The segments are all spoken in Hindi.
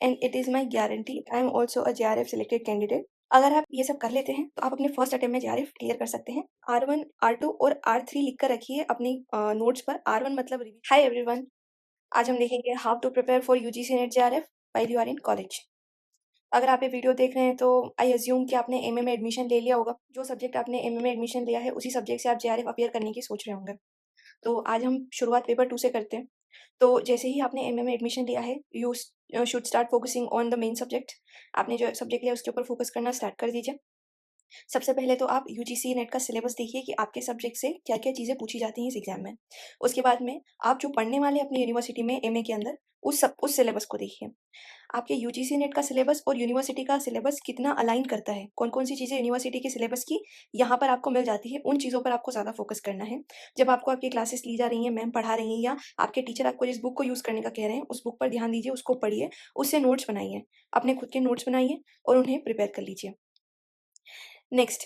And it is my guarantee I am also a JRF selected candidate. अगर आप ये सब कर लेते हैं तो आप अपने फर्स्ट अटेम्प्ट में JRF क्लियर कर सकते हैं। R1, R2 और R3 लिख कर रखिए अपनी नोट्स पर। R1 मतलब हाय एवरीवन, आज हम देखेंगे how to prepare for UGC NET JRF while you are in college. अगर आप ये वीडियो देख रहे हैं तो आई अज्यूम कि आपने एमए में एडमिशन ले लिया होगा। जो सब्जेक्ट आपने एमए में एडमिशन लिया है उसी सब्जेक्ट से आप JRF अपीयर करने की सोच रहे होंगे। तो आज हम शुरुआत पेपर 2 से करते हैं। तो जैसे ही आपने एमए में एडमिशन लिया है, you should start focusing on the main subject. आपने जो सब्जेक्ट लिया उसके ऊपर फोकस करना स्टार्ट कर दीजिए। सबसे पहले तो आप यूजीसी नेट का सिलेबस देखिए कि आपके सब्जेक्ट से क्या-क्या चीज़ें पूछी जाती हैं इस एग्ज़ाम में। उसके बाद में आप जो पढ़ने वाले हैं अपनी यूनिवर्सिटी में एमए के अंदर, उस सिलेबस को देखिए। आपके यूजीसी नेट का सिलेबस और यूनिवर्सिटी का सिलेबस कितना अलाइन करता है, कौन-कौन सी चीज़ें यूनिवर्सिटी के सिलेबस की यहाँ पर आपको मिल जाती है, उन चीज़ों पर आपको ज़्यादा फोकस करना है। जब आपको आपकी क्लासेस ली जा रही हैं, मैम पढ़ा रही हैं या आपके टीचर आपको जिस बुक को यूज़ करने का कह रहे हैं, उस बुक पर ध्यान दीजिए, उसको पढ़िए, उससे नोट्स बनाइए। अपने खुद के नोट्स बनाइए और उन्हें प्रिपेयर कर लीजिए। नेक्स्ट,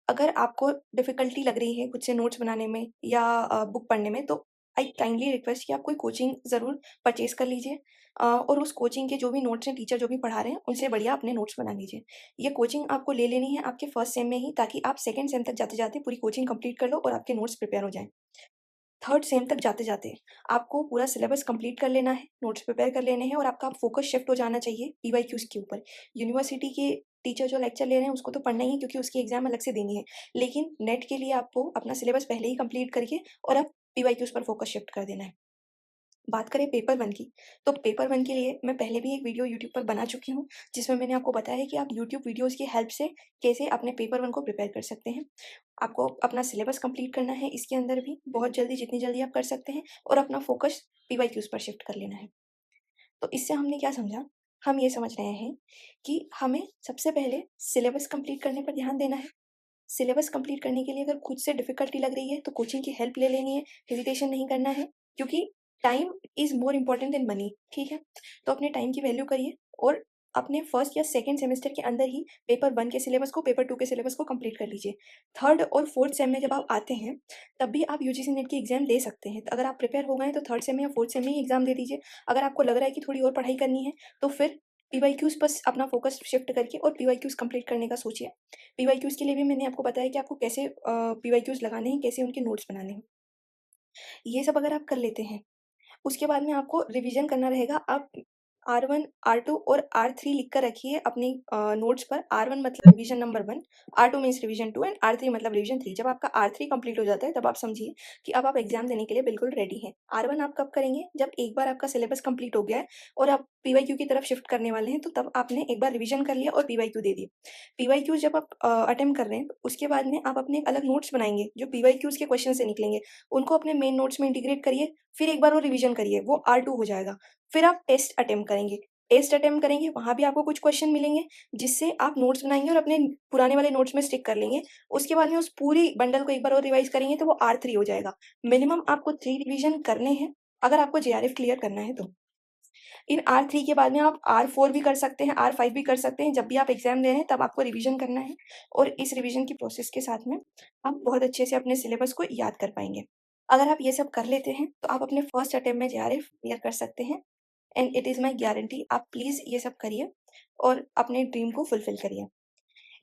अगर आपको डिफ़िकल्टी लग रही है खुद से नोट्स बनाने में या बुक पढ़ने में, तो आई काइंडली रिक्वेस्ट कि आप कोई कोचिंग ज़रूर परचेज़ कर लीजिए और उस कोचिंग के जो भी नोट्स हैं, टीचर जो भी पढ़ा रहे हैं, उनसे बढ़िया अपने नोट्स बना लीजिए। ये कोचिंग आपको ले लेनी है आपके फर्स्ट सेम में ही, ताकि आप सेकंड सेम तक जाते-जाते पूरी कोचिंग कंप्लीट कर लो और आपके नोट्स प्रिपेयर हो जाएँ। थर्ड सेम तक जाते-जाते आपको पूरा सिलेबस कंप्लीट कर लेना है, नोट्स प्रिपेयर कर लेने हैं और आपका फोकस शिफ्ट हो जाना चाहिए पीवाईक्यूज़ के ऊपर। यूनिवर्सिटी के टीचर जो लेक्चर ले रहे हैं उसको तो पढ़ना ही है, क्योंकि उसकी एग्ज़ाम अलग से देनी है। लेकिन नेट के लिए आपको अपना सिलेबस पहले ही कंप्लीट करके और अब पीवाईक्यूज़ पर फोकस शिफ्ट कर देना है। बात करें पेपर 1 की, तो पेपर 1 के लिए मैं पहले भी एक वीडियो यूट्यूब पर बना चुकी हूँ, जिसमें मैंने आपको बताया है कि आप यूट्यूब वीडियोज़ की हेल्प से कैसे अपने पेपर 1 को प्रिपेयर कर सकते हैं। आपको अपना सिलेबस कंप्लीट करना है इसके अंदर भी, बहुत जल्दी जितनी जल्दी आप कर सकते हैं और अपना फ़ोकस पीवाईक्यूज़ पर शिफ्ट कर लेना है। तो इससे हमने क्या समझा? हम ये समझ रहे हैं कि हमें सबसे पहले सिलेबस कंप्लीट करने पर ध्यान देना है। सिलेबस कंप्लीट करने के लिए अगर खुद से डिफ़िकल्टी लग रही है, तो कोचिंग की हेल्प ले लेनी है, हेजिटेशन नहीं करना है, क्योंकि time is more important then money, ठीक है? तो अपने टाइम की वैल्यू करिए और अपने फर्स्ट या सेकंड सेमेस्टर के अंदर ही पेपर 1 के सिलेबस को, पेपर 2 के सिलेबस को कंप्लीट कर लीजिए। थर्ड और फोर्थ सेम में जब आप आते हैं, तब भी आप यूजीसी नेट की एग्ज़ाम दे सकते हैं। तो अगर आप प्रिपेयर हो गए हैं, तो थर्ड सेम में या फोर्थ सेम में ही एग्ज़ाम दे दीजिए। अगर आपको लग रहा है कि थोड़ी और पढ़ाई करनी है, तो फिर पीवाईक्यूज़ पर अपना फ़ोकस शिफ्ट करके और पीवाईक्यूज़ कंप्लीट करने का सोचिए। पीवाईक्यूज़ के लिए भी मैंने आपको बताया कि आपको कैसे पीवाईक्यूज़ लगाने हैं, कैसे उनके नोट्स बनाने हैं। ये सब अगर आप कर लेते हैं, उसके बाद में आपको रिवीजन करना रहेगा। आप R1, R2 और R3 लिख कर रखिए अपनी नोट्स पर। R1 मतलब revision number 1, R2 means revision 2 and R3 मतलब रिवीजन 3। जब आपका R3 कंप्लीट हो जाता है, तब आप समझिए कि अब आप एग्ज़ाम देने के लिए बिल्कुल रेडी हैं। R1 आप कब करेंगे? जब एक बार आपका सिलेबस कंप्लीट हो गया है और आप पीवाईक्यू की तरफ शिफ्ट करने वाले हैं, तो तब आपने एक बार रिवीजन कर लिया और पीवाईक्यू दे दिए। पीवाईक्यू जब आप अटेम्प्ट कर रहे हैं, तो उसके बाद में आप अपने एक अलग नोट्स बनाएँगे, जो पीवाईक्यूज़ के क्वेश्चन से निकलेंगे। उनको अपने मेन नोट्स में इंटीग्रेट करिए, फिर एक बार वो रिवीजन करिए, वो R2 हो जाएगा। फिर आप टेस्ट अटेम्प्ट करेंगे। टेस्ट अटेम्प्ट करेंगे, वहाँ भी आपको कुछ क्वेश्चन मिलेंगे, जिससे आप नोट्स बनाएँगे और अपने पुराने वाले नोट्स में स्टिक कर लेंगे। उसके बाद में उस पूरी बंडल को एक बार और रिवाइज़ करेंगे, तो वो R3 हो जाएगा। मिनिमम आपको 3 रिवीजन करने हैं, अगर आपको JRF क्लियर करना है तो। इन R3 के बाद में आप R4 भी कर सकते हैं, R5 भी कर सकते हैं। जब भी आप एग्ज़ाम दे रहे हैं, तब आपको रिवीजन करना है और इस रिवीजन की प्रोसेस के साथ में आप बहुत अच्छे से अपने सिलेबस को याद कर पाएँगे। अगर आप ये सब कर लेते हैं, तो आप अपने फर्स्ट अटेम्प्ट में JRF क्लियर कर सकते हैं and it is my guarantee. आप प्लीज़ ये सब करिए और अपने ड्रीम को फुलफ़िल करिए।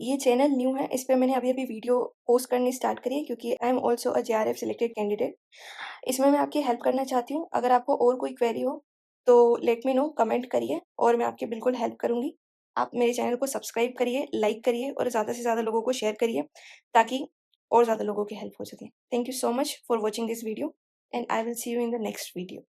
ये चैनल न्यू है, इस पे मैंने अभी-अभी वीडियो पोस्ट करनी स्टार्ट करी है, क्योंकि I am also a JRF selected candidate. इसमें मैं आपकी हेल्प करना चाहती हूँ। अगर आपको और कोई क्वेरी हो, तो लेट मी नो, कमेंट करिए और मैं आपकी बिल्कुल हेल्प करूँगी। आप मेरे चैनल को सब्सक्राइब करिए, लाइक करिए और ज़्यादा से ज़्यादा लोगों को शेयर करिए, ताकि और ज़्यादा लोगों की हेल्प हो सके। Thank you so much for watching this video and I will see you in the next video.